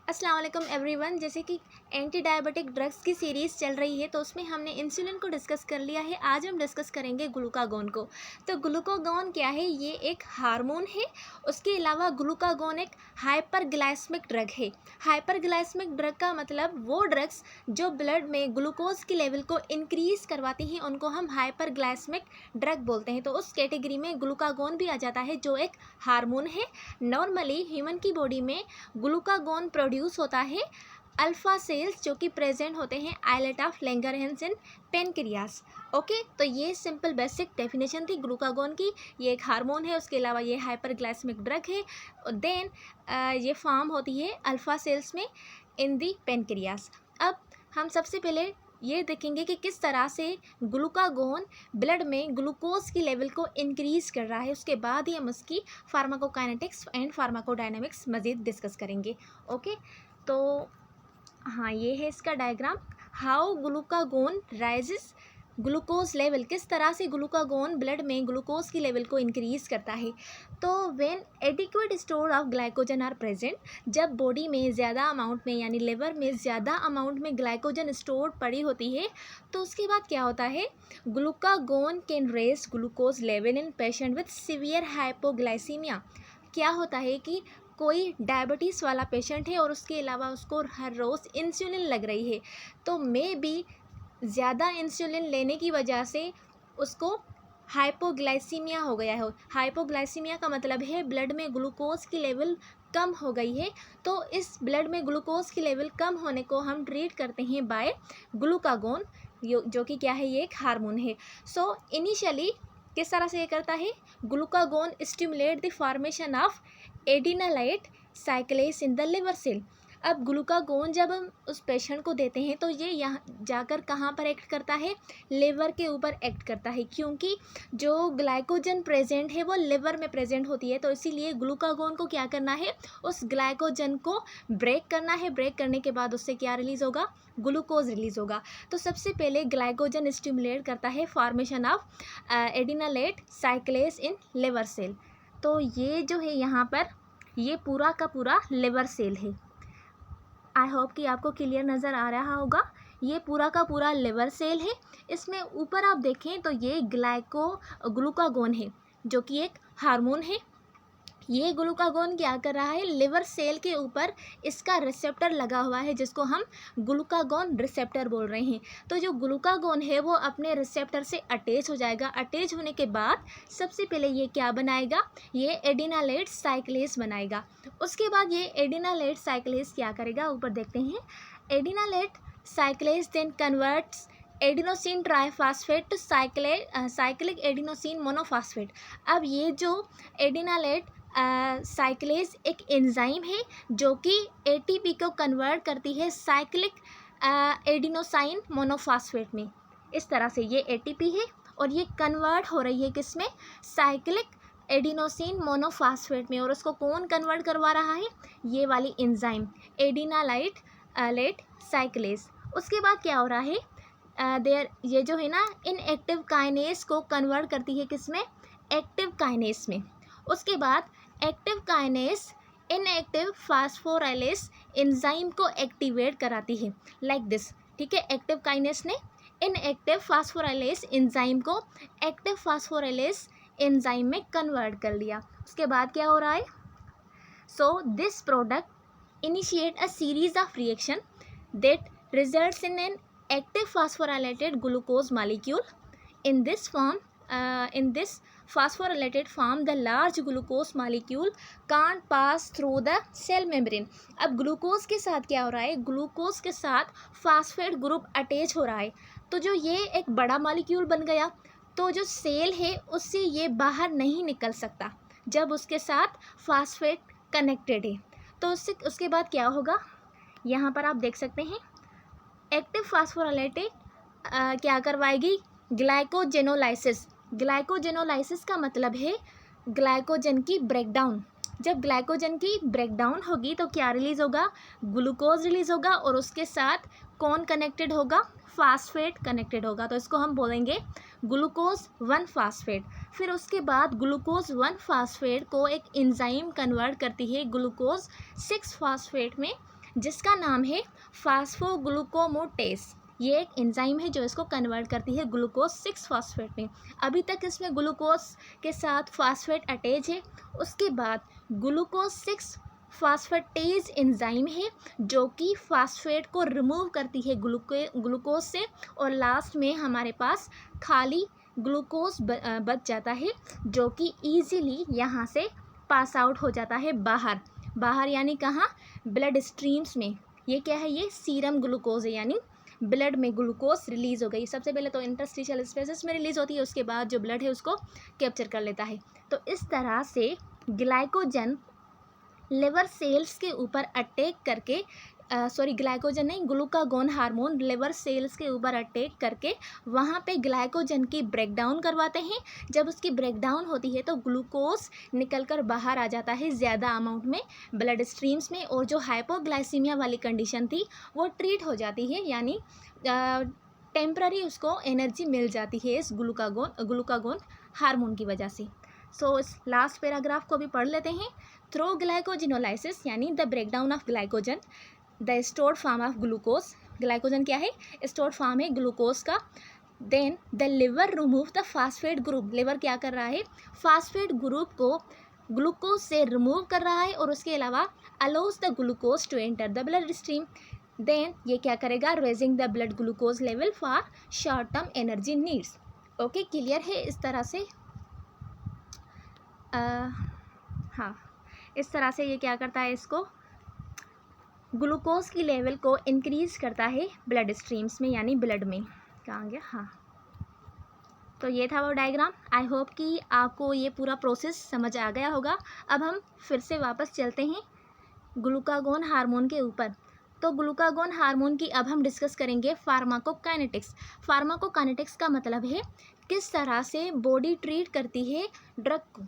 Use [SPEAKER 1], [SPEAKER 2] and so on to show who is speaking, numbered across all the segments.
[SPEAKER 1] अस्सलाम वालेकुम एवरीवन। जैसे कि एंटी डायबिटिक ड्रग्स की सीरीज़ चल रही है तो उसमें हमने इंसुलिन को डिस्कस कर लिया है। आज हम डिस्कस करेंगे ग्लूकागोन को। तो ग्लूकागोन क्या है? ये एक हार्मोन है। उसके अलावा ग्लूकागोन एक हाइपरग्लाइसेमिक ड्रग है। हाइपरग्लाइसेमिक ड्रग का मतलब वो ड्रग्स जो ब्लड में ग्लूकोज की लेवल को इंक्रीज़ करवाती हैं उनको हम हाइपरग्लाइसेमिक ड्रग बोलते हैं। तो उस कैटेगरी में ग्लूकागोन भी आ जाता है जो एक हार्मोन है। नॉर्मली ह्यूमन की बॉडी में ग्लूकागोन प्रोड्यूस होता है अल्फा सेल्स जो कि प्रेजेंट होते हैं islet of Langerhans in pancreas. Okay, तो ये सिंपल बेसिक डेफिनेशन थी ग्लूकागोन की। ये एक हार्मोन है, उसके अलावा ये हाइपरग्लाइसेमिक ड्रग है। देन ये फॉर्म होती है अल्फा सेल्स में इन दी पेनक्रियास। अब हम सबसे पहले ये देखेंगे कि किस तरह से ग्लूकागोन ब्लड में ग्लूकोज की लेवल को इंक्रीज़ कर रहा है। उसके बाद ही हम उसकी फार्माकोकाइनेटिक्स एंड फार्माकोडायनामिक्स मज़ीद डिस्कस करेंगे। ओके, तो हाँ, ये है इसका diagram. How glucagon raises glucose level, किस तरह से ग्लूकागोन ब्लड में ग्लूकोज की लेवल को इंक्रीज़ करता है। तो when adequate store of glycogen are present, जब बॉडी में ज़्यादा अमाउंट में यानी लिवर में ज़्यादा अमाउंट में ग्लाइकोजन स्टोर पड़ी होती है तो उसके बाद क्या होता है, glucagon can raise glucose level in patient with severe hypoglycemia. क्या होता है कि कोई डायबिटीज़ वाला पेशेंट है और उसके अलावा उसको हर रोज़ इंसुलिन लग रही है, तो मे बी ज़्यादा इंसुलिन लेने की वजह से उसको हाइपोग्लाइसीमिया हो गया है। हाइपोग्लाइसीमिया का मतलब है ब्लड में ग्लूकोज की लेवल कम हो गई है। तो इस ब्लड में ग्लूकोज की लेवल कम होने को हम ट्रीट करते हैं बाय ग्लूकागोन, जो कि क्या है, ये एक हार्मोन है। सो इनिशियली किस तरह से ये करता है, glucagon stimulate the formation of adenylate cyclase in the liver cell. अब ग्लूकागोन जब हम उस पेशेंट को देते हैं तो ये यहाँ जाकर कहाँ पर एक्ट करता है, लिवर के ऊपर एक्ट करता है, क्योंकि जो ग्लाइकोजन प्रेजेंट है वो लिवर में प्रेजेंट होती है। तो इसीलिए ग्लूकागोन को क्या करना है, उस ग्लाइकोजन को ब्रेक करना है। ब्रेक करने के बाद उससे क्या रिलीज़ होगा, ग्लूकोज रिलीज़ होगा। तो सबसे पहले ग्लाइकोजन स्टिमुलेट करता है formation of adenylate cyclase in liver cell. तो ये जो है यहाँ पर ये पूरा का पूरा लिवर सेल है। आई होप कि आपको क्लियर नज़र आ रहा होगा। ये पूरा का पूरा लिवर सेल है। इसमें ऊपर आप देखें तो ये ग्लूकागोन है जो कि एक हार्मोन है। ये ग्लूकागोन क्या कर रहा है, लिवर सेल के ऊपर इसका रिसेप्टर लगा हुआ है जिसको हम ग्लूकागोन रिसेप्टर बोल रहे हैं। तो जो ग्लूकागोन है वो अपने रिसेप्टर से अटैच हो जाएगा। अटैच होने के बाद सबसे पहले ये क्या बनाएगा, ये एडिनालेट साइक्लेस बनाएगा। उसके बाद ये एडिनालेट साइक्लेस क्या करेगा, ऊपर देखते हैं। Adenylate cyclase then converts adenosine triphosphate to cyclic adenosine monophosphate. अब ये जो एडिनालेट साइक्लेस एक एंजाइम है जो कि एटीपी को कन्वर्ट करती है साइक्लिक एडिनोसाइन मोनोफॉस्फेट में। इस तरह से ये एटीपी है और ये कन्वर्ट हो रही है किस में, साइक्लिक एडिनोसिन मोनोफॉस्फेट में। और उसको कौन कन्वर्ट करवा रहा है, ये वाली एंजाइम एडिनालाइट लेट साइक्लेस। उसके बाद क्या हो रहा है, ये जो है ना इनएक्टिव काइनेस को कन्वर्ट करती है किस में, एक्टिव काइनेस में। उसके बाद एक्टिव काइनेस इनएक्टिव फास्फोराइलेस एंजाइम को एक्टिवेट कराती है, लाइक दिस। ठीक है, एक्टिव काइनेस ने इनएक्टिव फास्फोराइलेस एंजाइम को एक्टिव फास्फोराइलेस एंजाइम में कन्वर्ट कर लिया। उसके बाद क्या हो रहा है, so this product initiate a series of reaction that results in an active phosphorylated glucose molecule. In this phosphorylated form, the large glucose molecule can't pass through the cell membrane. अब glucose के साथ क्या हो रहा है, glucose के साथ phosphate group attach हो रहा है। तो जो ये एक बड़ा मॉलिक्यूल बन गया तो जो सेल है उससे ये बाहर नहीं निकल सकता जब उसके साथ फास्फेट कनेक्टेड है। तो उसके बाद क्या होगा, यहाँ पर आप देख सकते हैं एक्टिव फास्फोराइलेटेड क्या करवाएगी, ग्लाइकोजेनोलाइसिस। ग्लाइकोजेनोलाइसिस का मतलब है ग्लाइकोजन की ब्रेकडाउन। जब ग्लाइकोजन की ब्रेकडाउन होगी तो क्या रिलीज़ होगा, ग्लूकोज रिलीज़ होगा और उसके साथ कौन कनेक्टेड होगा, फास्फेट कनेक्टेड होगा। तो इसको हम बोलेंगे ग्लूकोज 1 फास्फेट। फिर उसके बाद ग्लूकोज 1 फास्फेट को एक एंजाइम कन्वर्ट करती है ग्लूकोज 6 फास्फेट में जिसका नाम है फास्फोग्लूकोमोटेस। ये एक एंजाइम है जो इसको कन्वर्ट करती है ग्लूकोज 6 फॉस्फेट में। अभी तक इसमें ग्लूकोज के साथ फास्फेट अटैच है। उसके बाद ग्लूकोज 6 फास्फेटेज एंजाइम है जो कि फास्फेट को रिमूव करती है ग्लूकोज से, और लास्ट में हमारे पास खाली ग्लूकोज बच जाता है जो कि ईजीली यहाँ से पास आउट हो जाता है बाहर। बाहर यानी कहाँ? ब्लड स्ट्रीम्स में। ये क्या है? ये सीरम ग्लूकोज है, यानी ब्लड में ग्लूकोज रिलीज हो गई। सबसे पहले तो इंटरस्टिशियल स्पेसेस में रिलीज होती है, उसके बाद जो ब्लड है उसको कैप्चर कर लेता है। तो इस तरह से ग्लाइकोजन लिवर सेल्स के ऊपर अटैक करके ग्लाइकोजन नहीं, ग्लूकागोन हार्मोन लिवर सेल्स के ऊपर अटैक करके वहाँ पे ग्लाइकोजन की ब्रेकडाउन करवाते हैं। जब उसकी ब्रेकडाउन होती है तो ग्लूकोज निकल कर बाहर आ जाता है ज़्यादा अमाउंट में ब्लड स्ट्रीम्स में, और जो हाइपोग्लाइसीमिया वाली कंडीशन थी वो ट्रीट हो जाती है, यानी टेम्प्ररी उसको एनर्जी मिल जाती है इस ग्लूकागोन हार्मोन की वजह से। सो इस लास्ट पैराग्राफ को भी पढ़ लेते हैं। थ्रू ग्लाइकोजिनोलाइसिस यानी the breakdown of glycogen the stored form of glucose. Glycogen क्या है? स्टोर्ड फॉर्म है ग्लूकोज का। Then the liver remove the phosphate group. Liver क्या कर रहा है? फास्फेट ग्रुप को ग्लूकोज से रिमूव कर रहा है, और उसके अलावा allows the glucose to enter the blood stream. Then ये क्या करेगा? Raising the blood glucose level for short term energy needs. Okay, clear है? इस तरह से हाँ, इस तरह से ये क्या करता है? इसको ग्लूकोज की लेवल को इंक्रीज करता है ब्लड स्ट्रीम्स में, यानी ब्लड में। कहाँ गया? हाँ, तो ये था वो डायग्राम। आई होप कि आपको ये पूरा प्रोसेस समझ आ गया होगा। अब हम फिर से वापस चलते हैं ग्लूकागोन हार्मोन के ऊपर। तो ग्लूकागोन हार्मोन की अब हम डिस्कस करेंगे फार्माकोकाइनेटिक्स। फार्माकोकाइनेटिक्स का मतलब है किस तरह से बॉडी ट्रीट करती है ड्रग को,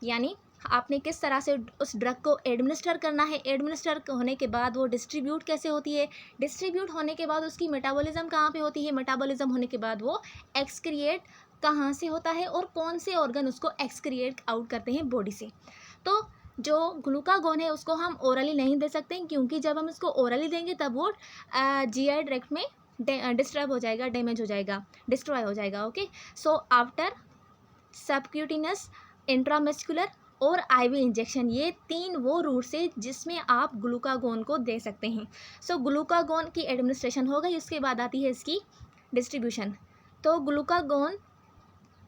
[SPEAKER 1] यानी आपने किस तरह से उस ड्रग को एडमिनिस्टर करना है, एडमिनिस्टर होने के बाद वो डिस्ट्रीब्यूट कैसे होती है, डिस्ट्रीब्यूट होने के बाद उसकी मेटाबॉलिज्म कहाँ पे होती है, मेटाबॉलिज्म होने के बाद वो एक्सक्रिएट कहाँ से होता है, और कौन से ऑर्गन उसको एक्सक्रिएट आउट करते हैं बॉडी से। तो जो ग्लूकागोन है उसको हम ओरली नहीं दे सकते, क्योंकि जब हम इसको ओरली देंगे तब वो जीआई ट्रैक्ट में डिस्टर्ब हो जाएगा, डैमेज हो जाएगा, डिस्ट्रॉय हो जाएगा। ओके, सो आफ्टर सबक्यूटिनस, इंट्रामस्कुलर और आईवी इंजेक्शन, ये 3 वो रूट्स है जिसमें आप ग्लूकागोन को दे सकते हैं। सो ग्लूकागोन की एडमिनिस्ट्रेशन हो गई, उसके बाद आती है इसकी डिस्ट्रीब्यूशन। तो ग्लूकागोन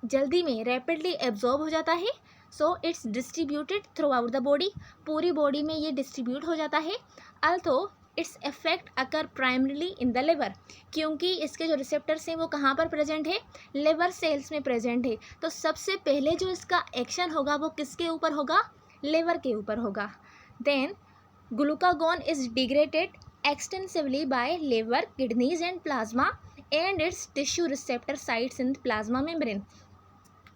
[SPEAKER 1] जल्दी में रैपिडली एब्जॉर्ब हो जाता है। So it's distributed through out the body. पूरी बॉडी में ये डिस्ट्रीब्यूट हो जाता है। अल्थो its effect occur primarily in the liver, क्योंकि इसके जो रिसेप्टर्स हैं वो कहाँ पर प्रेजेंट है? लिवर सेल्स में प्रेजेंट है। तो सबसे पहले जो इसका एक्शन होगा वो किसके ऊपर होगा? लिवर के ऊपर होगा। Then glucagon is degraded extensively by liver, kidneys and plasma and its tissue receptor sites in plasma membrane.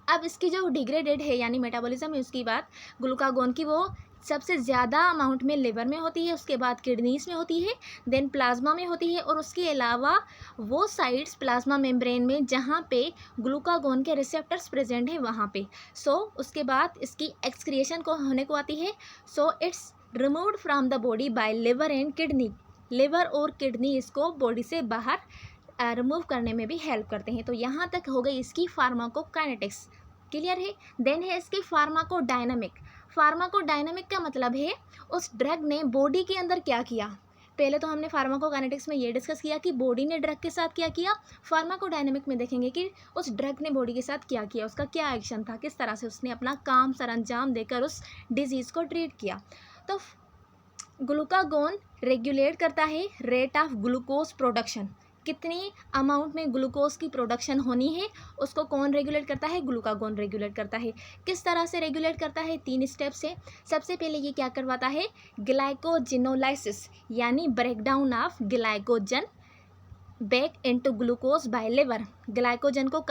[SPEAKER 1] अब इसकी जो डिग्रेडेड है यानी मेटाबॉलिज्म है उसकी बात, ग्लूकागोन की वो सबसे ज़्यादा अमाउंट में लिवर में होती है, उसके बाद किडनीज में होती है, देन प्लाज्मा में होती है, और उसके अलावा वो साइट्स प्लाज्मा मेम्ब्रेन में जहाँ पे ग्लूकागोन के रिसेप्टर्स प्रेजेंट हैं वहाँ पे। सो उसके बाद इसकी एक्सक्रिएशन को होने को आती है। So it's removed from the body by liver and kidney. Liver और किडनी इसको बॉडी से बाहर रिमूव करने में भी हेल्प करते हैं। तो यहाँ तक हो गई इसकी फार्माकोकाइनेटिक्स। क्लियर है? देन है इसकी फार्माकोडायनामिक। फार्माकोडायनामिक का मतलब है उस ड्रग ने बॉडी के अंदर क्या किया। पहले तो हमने फार्माकोकाइनेटिक्स में ये डिस्कस किया कि बॉडी ने ड्रग के साथ क्या किया। फार्माकोडायनामिक में देखेंगे कि उस ड्रग ने बॉडी के साथ क्या किया, उसका क्या एक्शन था, किस तरह से उसने अपना काम सरंजाम देकर उस डिजीज़ को ट्रीट किया। तो ग्लूकागोन रेगुलेट करता है रेट ऑफ ग्लूकोज प्रोडक्शन। कितनी अमाउंट में ग्लूकोज की प्रोडक्शन होनी है उसको कौन रेगुलेट करता है? ग्लूकागोन रेगुलेट करता है। किस तरह से रेगुलेट करता है? 3 स्टेप से। सबसे पहले ये क्या करवाता है? ग्लाइकोजिनोलाइसिस यानी breakdown of glycogen back into glucose bye liver. Glycogen को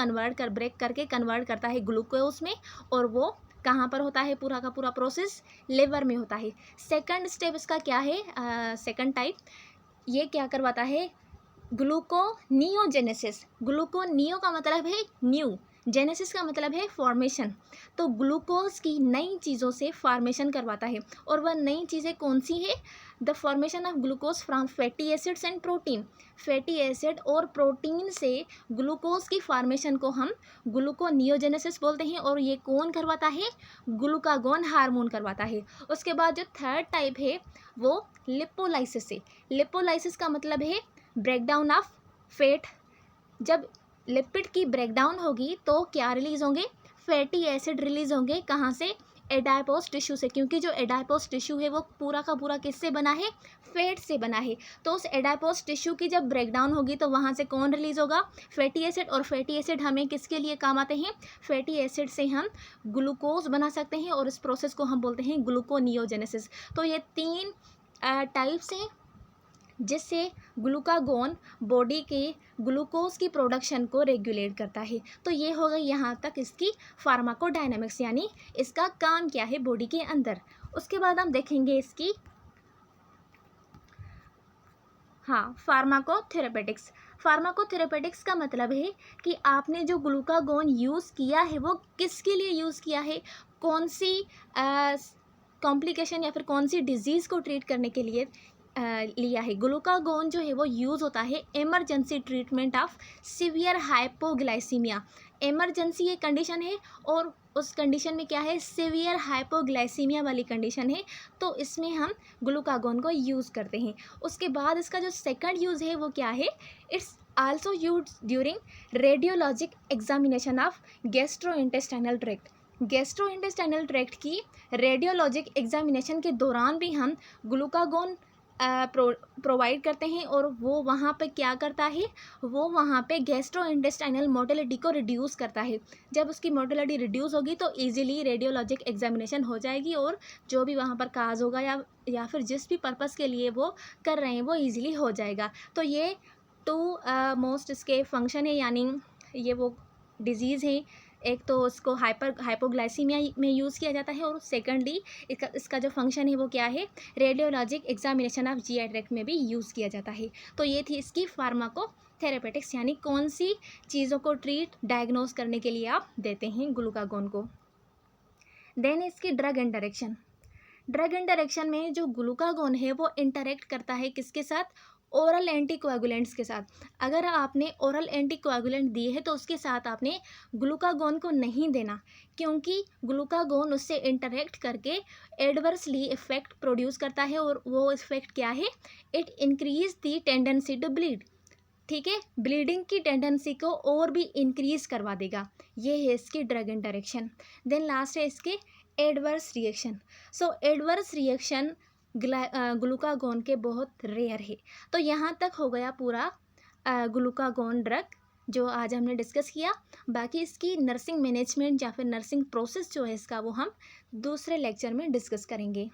[SPEAKER 1] ब्रेक करके कन्वर्ट करता है ग्लूकोज में, और वो कहाँ पर होता है? पूरा का पूरा प्रोसेस लिवर में होता है। सेकंड स्टेप इसका क्या है? सेकंड टाइप ये क्या करवाता है? ग्लूकोनियोजेनेसिस। ग्लूकोनियो का मतलब है न्यू, जेनेसिस का मतलब है फॉर्मेशन। तो ग्लूकोज की नई चीज़ों से फॉर्मेशन करवाता है, और वह नई चीज़ें कौन सी है? The formation of glucose from fatty acids and protein. Fatty acid और प्रोटीन से ग्लूकोज की फॉर्मेशन को हम ग्लूकोनियोजेनेसिस बोलते हैं, और ये कौन करवाता है? ग्लूकागोन हार्मोन करवाता है। उसके बाद जो थर्ड टाइप है वो लिपोलाइसिस है। लिपोलाइसिस का मतलब है ब्रेकडाउन ऑफ फैट। जब लिपिड की ब्रेकडाउन होगी तो क्या रिलीज होंगे? फैटी एसिड रिलीज होंगे। कहाँ से? एडाइपोज टिश्यू से, क्योंकि जो एडाइपोज टिश्यू है वो पूरा का पूरा किससे बना है? फैट से बना है। तो उस एडाइपोज टिश्यू की जब ब्रेकडाउन होगी तो वहाँ से कौन रिलीज होगा? Fatty acid. और फैटी एसिड हमें किसके लिए काम आते हैं? फैटी एसिड से हम ग्लूकोज बना सकते हैं, और इस प्रोसेस को हम बोलते हैं ग्लूकोनियोजेनेसिस। तो ये 3 टाइप्स हैं जिससे ग्लूकागोन बॉडी के ग्लूकोज की प्रोडक्शन को रेगुलेट करता है। तो ये हो गई यहाँ तक इसकी फार्माकोडायनामिक्स, यानी इसका काम क्या है बॉडी के अंदर। उसके बाद हम देखेंगे इसकी फार्माकोथेरेपेटिक्स। फार्माकोथेरेपेटिक्स का मतलब है कि आपने जो ग्लूकागोन यूज़ किया है वो किसके लिए यूज़ किया है, कौन सी कॉम्प्लिकेशन या फिर कौन सी डिजीज़ को ट्रीट करने के लिए लिया है। ग्लूकागोन जो है वो यूज़ होता है emergency treatment of severe hypoglycaemia. Emergency ये कंडीशन है, और उस कंडीशन में क्या है? सीवियर हाइपोग्लाइसीमिया वाली कंडीशन है, तो इसमें हम ग्लूकागोन को यूज़ करते हैं। उसके बाद इसका जो सेकंड यूज़ है वो क्या है? It's also use during radiologic examination of gastrointestinal tract. Gastrointestinal tract की रेडियोलॉजिक एग्जामिनेशन के दौरान भी हम ग्लूकागोन प्रोवाइड करते हैं, और वो वहाँ पे क्या करता है? वो वहाँ पे गैस्ट्रोइंटेस्टाइनल मोटिलिटी को रिड्यूस करता है। जब उसकी मोटिलिटी रिड्यूस होगी तो इजीली रेडियोलॉजिक एग्जामिनेशन हो जाएगी, और जो भी वहाँ पर काज होगा या फिर जिस भी पर्पस के लिए वो कर रहे हैं वो इजीली हो जाएगा। तो ये 2 मोस्ट इसके फंक्शन है, यानी ये वो डिजीज़ है। एक तो इसको हाइपोग्लाइसीमिया में यूज़ किया जाता है, और सेकेंडली इसका जो फंक्शन है वो क्या है? Radiologic examination of GI tract में भी यूज़ किया जाता है। तो ये थी इसकी फार्माकोथेरेपेटिक्स, यानी कौन सी चीज़ों को ट्रीट डायग्नोज करने के लिए आप देते हैं ग्लूकागोन को। देन इसकी ड्रग इंटरेक्शन। ड्रग इंटरेक्शन में जो ग्लूकागोन है वो इंटरेक्ट करता है किसके साथ? ओरल एंटीकोएगुलेंट्स के साथ। अगर आपने ओरल एंटीकोएगुलेंट दिए है तो उसके साथ आपने ग्लूकागोन को नहीं देना, क्योंकि ग्लूकागोन उससे इंटरेक्ट करके एडवर्सली इफेक्ट प्रोड्यूस करता है, और वो इफेक्ट क्या है? It increase the tendency to bleed. ठीक है, ब्लीडिंग की टेंडेंसी को और भी इंक्रीज करवा देगा। ये है इसकी ड्रग इंटरेक्शन। देन लास्ट है इसके एडवर्स रिएक्शन। सो एडवर्स रिएक्शन ग्लूकागोन के बहुत रेयर है। तो यहाँ तक हो गया पूरा ग्लूकागोन ड्रग जो आज हमने डिस्कस किया। बाकी इसकी नर्सिंग मैनेजमेंट या फिर नर्सिंग प्रोसेस जो है इसका वो हम दूसरे लेक्चर में डिस्कस करेंगे।